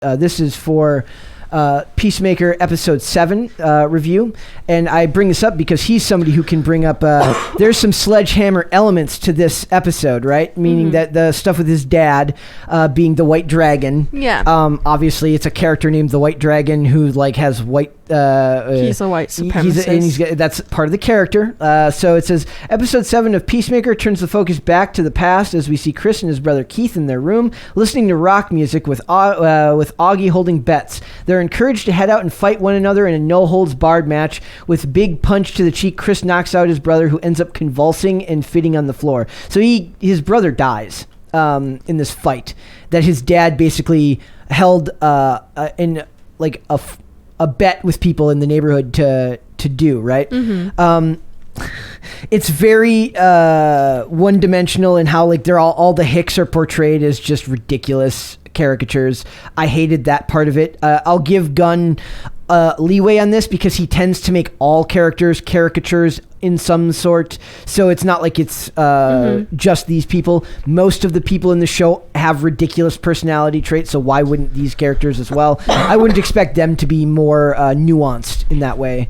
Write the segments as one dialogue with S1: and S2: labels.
S1: This is for Peacemaker episode 7 review, and I bring this up because he's somebody who can bring up there's some sledgehammer elements to this episode, right? Meaning that the stuff with his dad being the White Dragon, obviously it's a character named the White Dragon who like has white
S2: he's a white supremacist.
S1: That's part of the character. So it says episode 7 of Peacemaker turns the focus back to the past as we see Chris and his brother Keith in their room listening to rock music with Augie holding bets. They're encouraged to head out and fight one another in a no-holds-barred match. With big punch to the cheek, Chris knocks out his brother, who ends up convulsing and fitting on the floor. So his brother dies in this fight that his dad basically held in like a bet with people in the neighborhood to do, right? It's very one-dimensional in how like they're all the Hicks are portrayed as just ridiculous caricatures. I hated that part of it. I'll give Gunn leeway on this because he tends to make all characters caricatures in some sort, so it's not like it's just these people. Most of the people in the show have ridiculous personality traits, so why wouldn't these characters as well? I wouldn't expect them to be more nuanced in that way.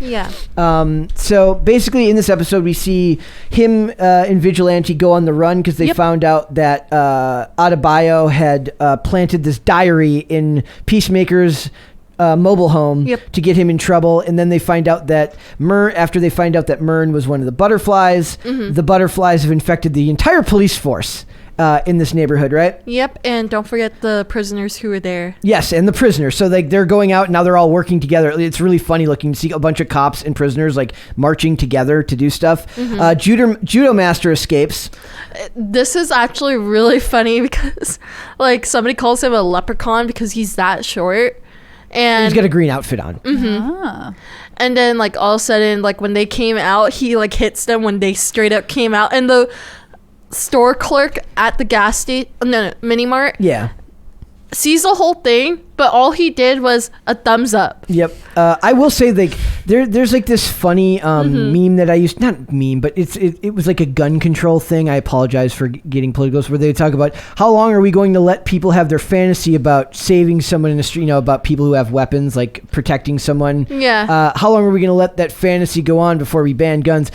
S1: So basically in this episode we see him and Vigilante go on the run because they found out that Adebayo had planted this diary in Peacemaker's mobile home to get him in trouble, and then they find out that after they find out that Myrn was one of the butterflies, the butterflies have infected the entire police force in this neighborhood, right?
S2: And don't forget the prisoners who were there. Yes,
S1: and the prisoners. So they're going out, now they're all working together. It's really funny looking to see a bunch of cops and prisoners like marching together to do stuff. Judo Master escapes.
S2: This is actually really funny because like somebody calls him a leprechaun because he's that short. And
S1: he's got a green outfit on.
S2: And then like all of a sudden, like when they came out, he like hits them when they straight up came out. And the store clerk at the gas station, mini mart, sees the whole thing, but all he did was a thumbs up.
S1: I will say like there's like this funny meme that I used, not meme, but it was like a gun control thing. I apologize for getting political, where they talk about how long are we going to let people have their fantasy about saving someone in the street, about people who have weapons, like protecting someone. How long are we going to let that fantasy go on before we ban guns?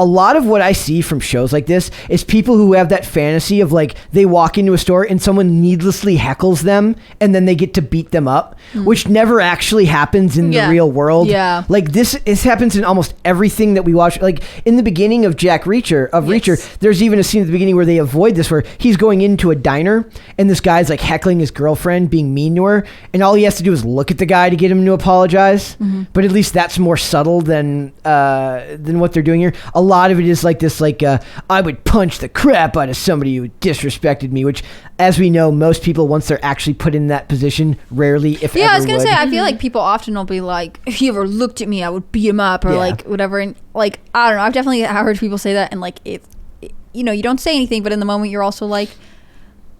S1: A lot of what I see from shows like this is people who have that fantasy of like they walk into a store and someone needlessly heckles them and then they get to beat them up, which never actually happens in the real world. Like this happens in almost everything that we watch. Like in the beginning of Reacher, there's even a scene at the beginning where they avoid this, where he's going into a diner and this guy's like heckling his girlfriend, being mean to her, and all he has to do is look at the guy to get him to apologize. But at least that's more subtle than what they're doing here. A lot of it is like this, like I would punch the crap out of somebody who disrespected me, which, as we know, most people, once they're actually put in that position, rarely, if ever,
S3: I was gonna say, I feel like people often will be like, if he ever looked at me, I would beat him up, or like whatever. And like, I don't know, I've definitely heard people say that, and like, you don't say anything, but in the moment you're also like,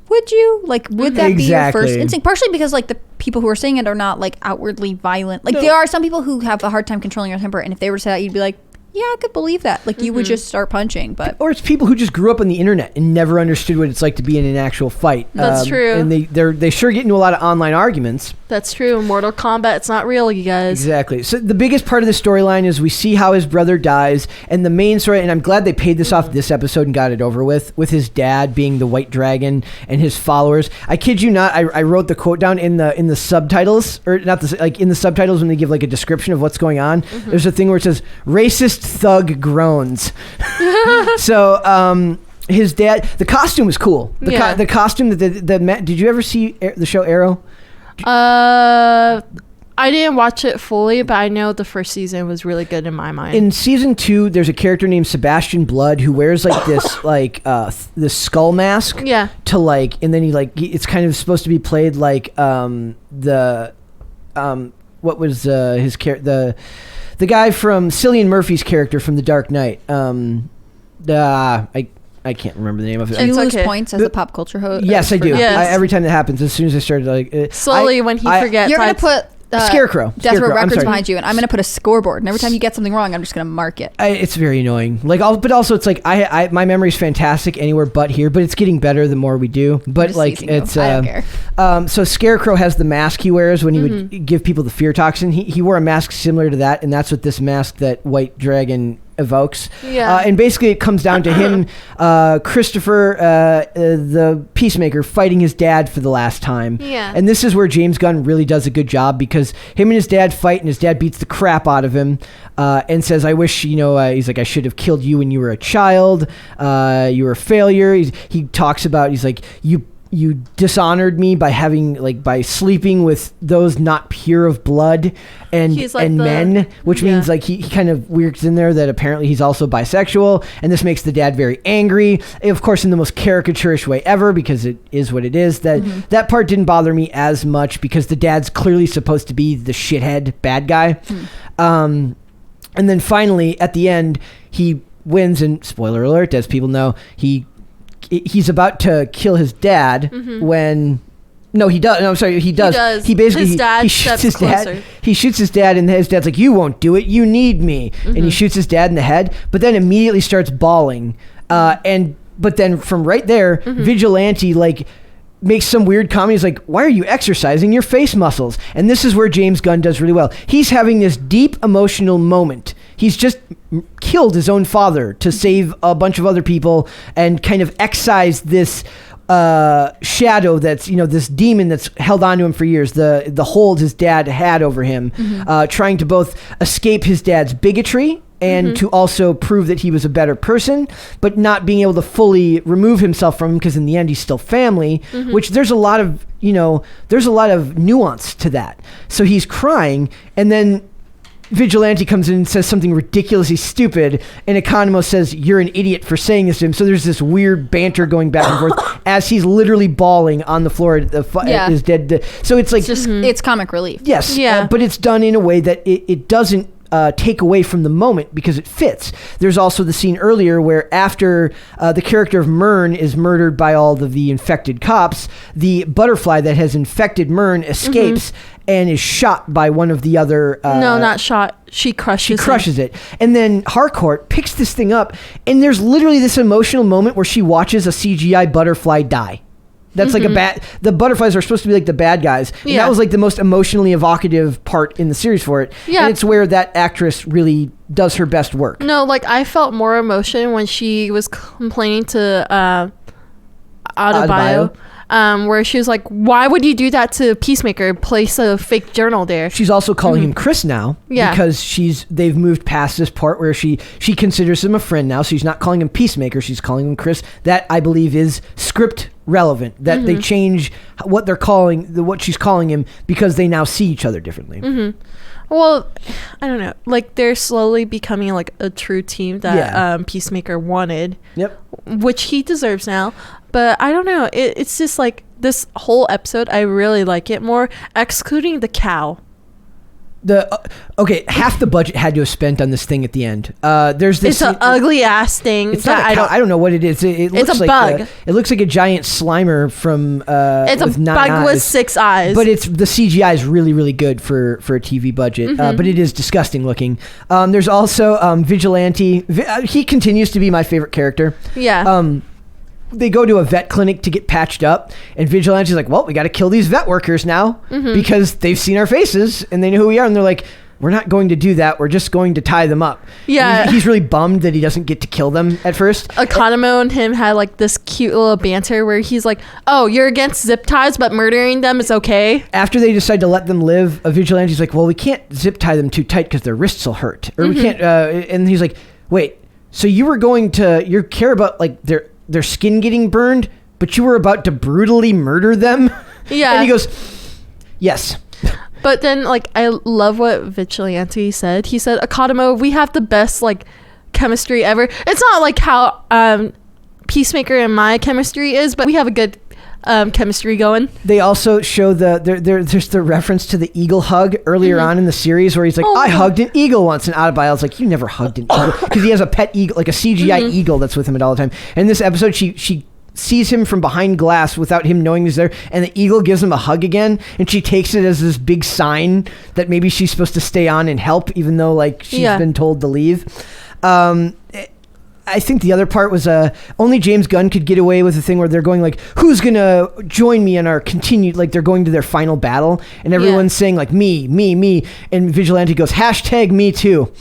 S3: would you? Like, would that be your first instinct? Partially because like the people who are saying it are not like outwardly violent. Like there are some people who have a hard time controlling their temper, and if they were to say that, you'd be like, yeah, I could believe that. Like, you would just start punching, but...
S1: Or it's people who just grew up on the internet and never understood what it's like to be in an actual fight.
S2: That's true.
S1: And they sure get into a lot of online arguments.
S2: That's true. Mortal Kombat, it's not real, you guys.
S1: Exactly. So the biggest part of the storyline is we see how his brother dies, and the main story, and I'm glad they paid this off this episode and got it over with his dad being the White Dragon and his followers. I kid you not, I wrote the quote down in the subtitles, or not in the subtitles when they give like a description of what's going on. There's a thing where it says, racist thug groans. So his dad, the costume was cool. The costume that did you ever see the show Arrow?
S2: I didn't watch it fully, but I know the first season was really good in my mind.
S1: In season 2, there's a character named Sebastian Blood who wears like this like this skull mask to like, and then it's kind of supposed to be played like what was his character, the guy from Cillian Murphy's character from The Dark Knight. I can't remember the name of it.
S3: Do you lose points as a pop culture host?
S1: Yes, I do. Yes. Every time that happens, as soon as I started, like...
S2: Slowly, when he forgets...
S3: You're going to put
S1: Scarecrow.
S3: Death Row Records behind you, and I'm going to put a scoreboard. And every time you get something wrong, I'm just going to mark it.
S1: It's very annoying. But also it's like my memory's fantastic anywhere but here. But it's getting better the more we do. But like it's
S3: I don't care.
S1: So Scarecrow has the mask he wears when he would give people the fear toxin. He wore a mask similar to that, and that's what this mask that White Dragon evokes.
S2: Yeah.
S1: And basically it comes down to him, Christopher, the Peacemaker, fighting his dad for the last time.
S2: Yeah.
S1: And this is where James Gunn really does a good job, because him and his dad fight, and his dad beats the crap out of him, and says, I wish, he's like, I should have killed you when you were a child. You were a failure. He talks about, he's like, you dishonored me by sleeping with those not pure of blood and men, which means like he kind of weirds in there that apparently he's also bisexual, and this makes the dad very angry, of course in the most caricaturish way ever, because it is what it is. That part didn't bother me as much, because the dad's clearly supposed to be the shithead bad guy. And then finally at the end he wins, and spoiler alert, as people know, he's about to kill his dad when... No, he does. No, I'm sorry. He does. He basically he shoots his dad. He shoots his dad, and his dad's like, "You won't do it. You need me." And he shoots his dad in the head, but then immediately starts bawling. But then from right there, Vigilante makes some weird comment. He's like, "Why are you exercising your face muscles?" And this is where James Gunn does really well. He's having this deep emotional moment. He's just killed his own father to save a bunch of other people, and kind of excised this shadow that's, this demon that's held on to him for years, the hold his dad had over him, trying to both escape his dad's bigotry and to also prove that he was a better person, but not being able to fully remove himself from him, because in the end he's still family, which there's a lot of nuance to that. So he's crying, and then Vigilante comes in and says something ridiculously stupid, and Economos says, "You're an idiot for saying this to him." So there's this weird banter going back and forth as he's literally bawling on the floor at his dead. So it's like,
S3: it's comic relief.
S1: Yes. But it's done in a way that it doesn't take away from the moment, because it fits. There's also the scene earlier where after the character of Myrn is murdered by all of the infected cops, the butterfly that has infected Myrn escapes and is shot by one of the other...
S2: no, not shot. She crushes
S1: it. And then Harcourt picks this thing up, and there's literally this emotional moment where she watches a CGI butterfly die. That's like the butterflies are supposed to be like the bad guys. And that was like the most emotionally evocative part in the series for it. Yeah. And it's where that actress really does her best work.
S2: No, I felt more emotion when she was complaining to Adebayo. Where she was like, "Why would you do that to Peacemaker? Place a fake journal there."
S1: She's also calling him Chris now, because they've moved past this part where she considers him a friend now. So she's not calling him Peacemaker; she's calling him Chris. That, I believe, is script relevant. That they change what they're calling what she's calling him, because they now see each other differently.
S2: Well, I don't know. They're slowly becoming a true team that Peacemaker wanted. Yep. Which he deserves now. But I don't know. It's just this whole episode, I really like it more, excluding the cow.
S1: Half the budget had to have spent on this thing at the end. There's this.
S2: It's an ugly ass thing.
S1: It's not. I don't know what it is. It looks
S2: it's a
S1: like
S2: bug.
S1: It looks like a giant Slimer from.
S2: It's a bug with 6 eyes.
S1: But the CGI is really, really good for a TV budget. But it is disgusting looking. There's also Vigilante. He continues to be my favorite character.
S2: Yeah.
S1: They go to a vet clinic to get patched up, and Vigilante's like, "Well, we got to kill these vet workers now because they've seen our faces and they know who we are." And they're like, "We're not going to do that. We're just going to tie them up."
S2: Yeah.
S1: He's really bummed that he doesn't get to kill them at first.
S2: Economo and him had this cute little banter where he's like, "Oh, you're against zip ties, but murdering them is okay."
S1: After they decide to let them live, Vigilante's like, "Well, we can't zip tie them too tight because their wrists will hurt. Or we can't," and he's like, "Wait, so you care about their skin getting burned, but you were about to brutally murder them?"
S2: Yeah.
S1: And he goes, "Yes."
S2: But then, I love what Vigilante said. He said, "Economo, we have the best, chemistry ever." It's not how Peacemaker and my chemistry is, but we have a good chemistry going.
S1: They also show there's the reference to the eagle hug earlier on in the series where he's like, "I hugged an eagle once," and Adebayo's like, "You never hugged an eagle," because he has a pet eagle, a CGI eagle that's with him at all the time. And in this episode, she sees him from behind glass without him knowing he's there, and the eagle gives him a hug again, and she takes it as this big sign that maybe she's supposed to stay on and help, even though like she's been told to leave. I think the other part was only James Gunn could get away with the thing where they're going like, who's gonna join me in our continued, like they're going to their final battle, and everyone's saying like me, and Vigilante goes #me too.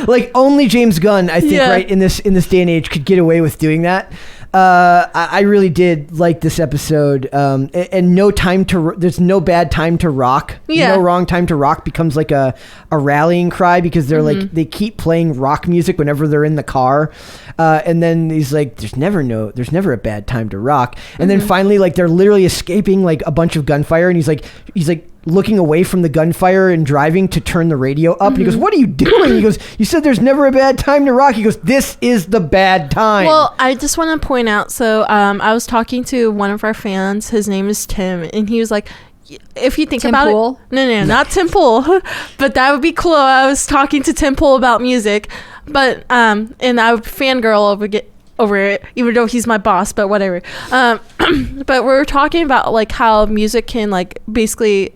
S1: Like only James Gunn, I think, right in this day and age could get away with doing that. I really did like this episode, and there's no bad time to rock. No wrong time to rock becomes like a rallying cry, because they're like, they keep playing rock music whenever they're in the car, and then he's like, there's never a bad time to rock, and then finally like they're literally escaping like a bunch of gunfire, and he's like looking away from the gunfire and driving to turn the radio up. And he goes, what are you doing? He goes, you said there's never a bad time to rock. He goes, this is the bad time.
S2: Well, I just want to point out, so I was talking to one of our fans. His name is Tim, and he was like, if you think about it, no, not Tim Pool, but that would be cool. I was talking to Tim Pool about music, but and I would fangirl over it, even though he's my boss, but whatever. But we're talking about like how music can like basically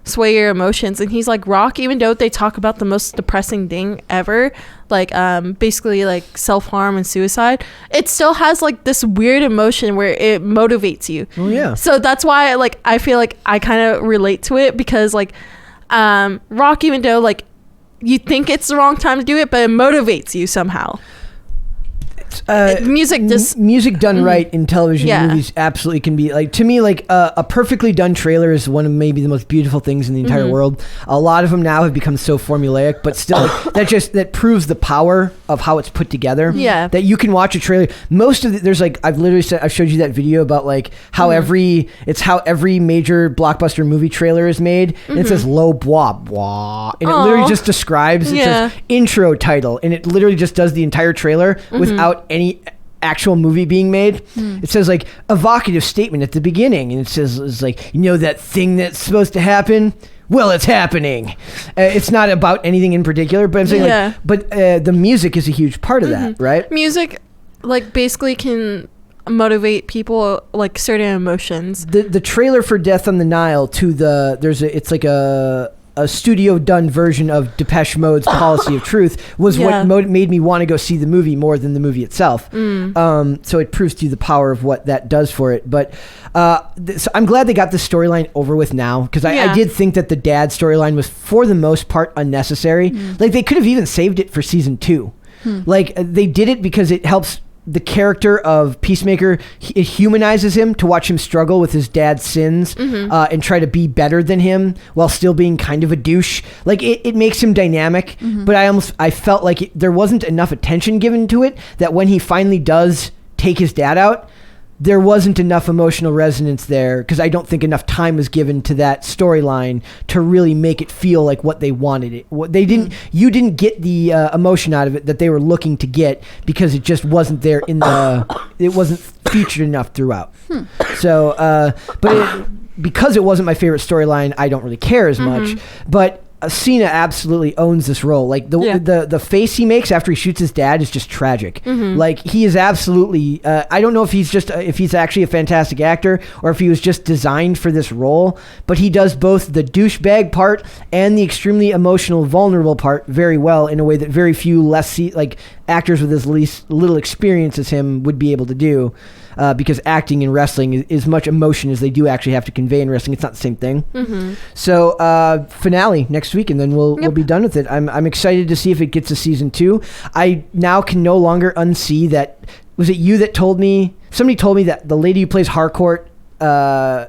S2: sway your emotions, and he's like, rock, even though they talk about the most depressing thing ever, like basically like self-harm and suicide, it still has like this weird emotion where it motivates you.
S1: Oh yeah.
S2: So that's why like I feel like I kind of relate to it, because like rock, even though like you think it's the wrong time to do it, but it motivates you somehow.
S1: Music done right in television movies absolutely can be like, to me, like a perfectly done trailer is one of maybe the most beautiful things in the entire world. A lot of them now have become so formulaic, but still like, that proves the power of how it's put together. That you can watch a trailer. Most of there's like, I've showed you that video about like how every major blockbuster movie trailer is made, and it says low blah blah, and it literally just describes, it says intro title, and it literally just does the entire trailer without any actual movie being made. It says like evocative statement at the beginning, and it says, it's like, you know that thing that's supposed to happen, well, it's happening. It's not about anything in particular, but I'm saying like, the music is a huge part of that, right?
S2: Music like basically can motivate people, like certain emotions.
S1: The trailer for Death on the Nile it's like a studio done version of Depeche Mode's Policy of Truth was what made me want to go see the movie more than the movie itself. So it proves to you the power of what that does for it. But so I'm glad they got the storyline over with now, because I did think that the dad storyline was for the most part unnecessary. Like they could have even saved it for season 2. Like they did it because it helps the character of Peacemaker. It humanizes him to watch him struggle with his dad's sins and try to be better than him while still being kind of a douche. Like it makes him dynamic, but I felt like there wasn't enough attention given to it, that when he finally does take his dad out, there wasn't enough emotional resonance there, because I don't think enough time was given to that storyline to really make it feel like what they wanted it. What they didn't, you didn't get the emotion out of it that they were looking to get, because it just wasn't there it wasn't featured enough throughout. So, because it wasn't my favorite storyline, I don't really care as much. But Cena absolutely owns this role. Like the face he makes after he shoots his dad is just tragic. Like he is absolutely. I don't know if he's actually a fantastic actor, or if he was just designed for this role. But he does both the douchebag part and the extremely emotional, vulnerable part very well, in a way that very few actors with as little experience as him would be able to do. Because acting in wrestling is much emotion as they do actually have to convey in wrestling. It's not the same thing. So finale next week, and then we'll be done with it. I'm excited to see if it gets to season 2. I now can no longer unsee that. Was it you that told me? Somebody told me that the lady who plays Harcourt,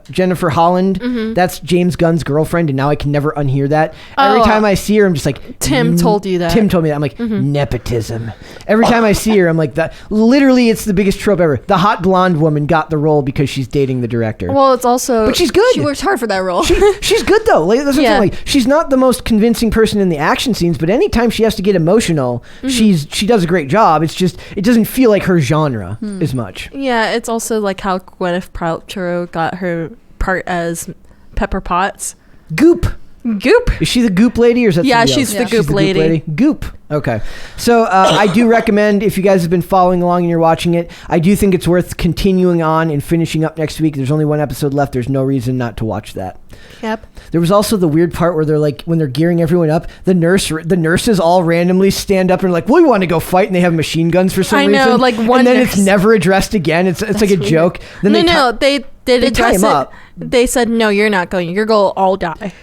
S1: Jennifer Holland, that's James Gunn's girlfriend, and now I can never unhear that. Every time I see her, I'm just like,
S2: Tim told you that.
S1: Tim told me that. I'm like, nepotism. Every time I see her, I'm like, that. Literally, it's the biggest trope ever. The hot blonde woman got the role because she's dating the director.
S2: Well, it's also,
S1: but she's good.
S3: She works hard for that role.
S1: She's good though. Like, that's what I'm saying. Like, she's not the most convincing person in the action scenes, but anytime she has to get emotional, she does a great job. It's just, it doesn't feel like her genre as much.
S2: Yeah, it's also like how Gwyneth Paltrow got her part as Pepper Potts.
S1: Goop.
S2: Goop.
S1: Is she the Goop lady or is that
S2: Yeah,
S1: somebody
S2: she's
S1: else?
S2: the Goop lady.
S1: Goop. Okay. So I do recommend, if you guys have been following along and you're watching it, I do think it's worth continuing on and finishing up next week. There's only one episode left. There's no reason not to watch that.
S2: Yep.
S1: There was also the weird part where they're like, when they're gearing everyone up, the nurses all randomly stand up and like, we want to go fight, and they have machine guns for some reason.
S2: I know, like one
S1: and then
S2: nurse.
S1: it's never addressed again. It's like a
S2: weird.
S1: joke. Then
S2: They did address
S1: tie him
S2: it.
S1: up.
S2: They said, no, you're not going. You're going to all die.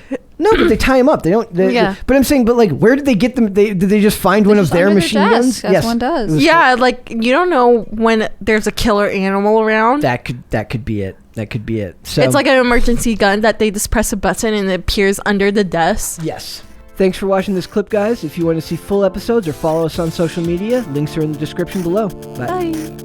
S1: No, but they tie him up. They don't.
S2: Yeah.
S1: But I'm saying, but like, where did they get them? Did they just find one of their machine guns?
S3: Yes, one does.
S2: Yeah, like you don't know when there's a killer animal around.
S1: That could be it. That could be it. So
S2: It's like an emergency gun that they just press a button and it appears under the desk.
S1: Yes. Thanks for watching this clip, guys. If you want to see full episodes or follow us on social media, links are in the description below. Bye.
S2: Bye.